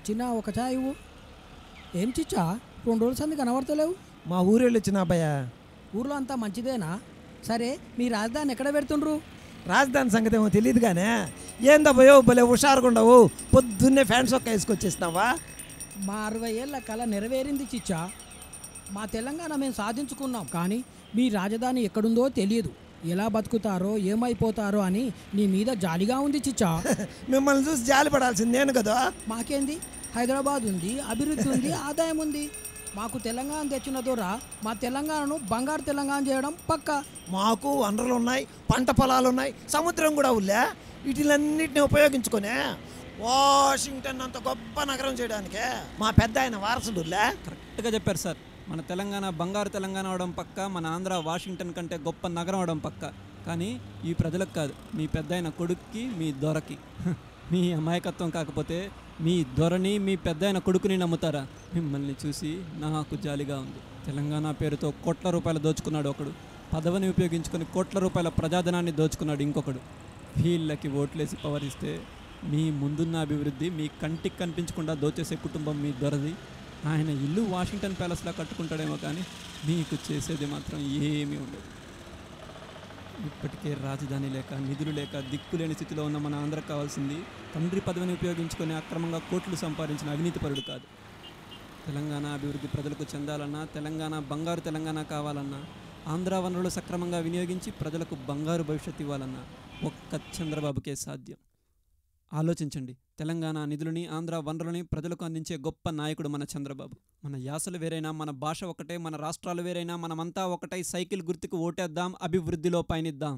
చిన్న ఒక చాయ్ ఇవ్వు. ఏం చిచ్చా 2 రోజుల సంది కనబడతలేవు? మా ఊరెళ్ళి వచ్చిన అబ్బాయ. ఊర్లో అంతా మంచిదేనా? సరే మీ రాజధాని ఎక్కడ పెడుతుండ్రు? రాజధాని సంగతి ఏమో తెలియదు కానీ ఏందబ్బయో భలే హుషారుగా ఉండవు. పొద్దున్నే ఫ్యాన్ సొక్క వేసుకొచ్చేసినావా? మా 60 ఏళ్ళ కళ నెరవేరింది చిచ్చా. మా తెలంగాణ మేము సాధించుకున్నాం, కానీ మీ రాజధాని ఎక్కడుందో తెలియదు. ఎలా బతుకుతారో ఏమైపోతారో అని నీ మీద జాలిగా ఉంది చిచ్చా. మిమ్మల్ని చూసి జాలి పడాల్సింది నేను కదా. మాకేంది, హైదరాబాద్ ఉంది, అభివృద్ధి ఉంది, ఆదాయం ఉంది. మాకు తెలంగాణ తెచ్చిన ద్వారా మా తెలంగాణను బంగారు తెలంగాణ చేయడం పక్కా. మాకు వనరులు ఉన్నాయి, పంట పొలాలు ఉన్నాయి, సముద్రం కూడా ఉల్లే. వీటిలన్నిటిని ఉపయోగించుకునే వాషింగ్టన్ అంత గొప్ప నగరం చేయడానికే మా పెద్ద ఆయన వారసుడులే. కరెక్ట్గా చెప్పారు సార్. మన తెలంగాణ బంగారు తెలంగాణ అవడం పక్క, మన ఆంధ్ర వాషింగ్టన్ కంటే గొప్ప నగరం అవడం పక్క. కానీ ఈ ప్రజలకు కాదు, మీ పెద్ద ఆయన కొడుక్కి, మీ దొరకి. మీ అమాయకత్వం కాకపోతే మీ దొరని, మీ పెద్ద ఆయన కొడుకుని నమ్ముతారా? మిమ్మల్ని చూసి నాకు జాలిగా ఉంది. తెలంగాణ పేరుతో కోట్ల రూపాయలు దోచుకున్నాడు ఒకడు, పదవిని ఉపయోగించుకొని కోట్ల రూపాయల ప్రజాధనాన్ని దోచుకున్నాడు ఇంకొకడు. వీళ్ళకి ఓట్లేసి పవర్ ఇస్తే మీ ముందున్న అభివృద్ధి మీ కంటికి కనిపించకుండా దోచేసే కుటుంబం మీ దొరది. ఆయన ఇల్లు వాషింగ్టన్ ప్యాలెస్లా కట్టుకుంటాడేమో కానీ మీకు చేసేది మాత్రం ఏమీ ఉండదు. ఇప్పటికే రాజధాని లేక, నిధులు లేక, దిక్కులేని స్థితిలో ఉన్న మన ఆంధ్రకు కావాల్సింది తండ్రి పదవిని ఉపయోగించుకొని అక్రమంగా కోట్లు సంపాదించిన అవినీతిపరుడు కాదు. తెలంగాణ అభివృద్ధి ప్రజలకు చెందాలన్నా, తెలంగాణ బంగారు తెలంగాణ కావాలన్నా, ఆంధ్ర వనరులు సక్రమంగా వినియోగించి ప్రజలకు బంగారు భవిష్యత్తు ఇవ్వాలన్నా ఒక్క చంద్రబాబుకే సాధ్యం. ఆలోచించండి. తెలంగాణ నిధులని, ఆంధ్ర వనరులని ప్రజలకు అందించే గొప్ప నాయకుడు మన చంద్రబాబు. మన యాసలు వేరైనా, మన భాష ఒకటే, మన రాష్ట్రాలు వేరైనా మనమంతా ఒకటై సైకిల్ గుర్తుకు ఓటేద్దాం, అభివృద్ధిలో పయనిద్దాం.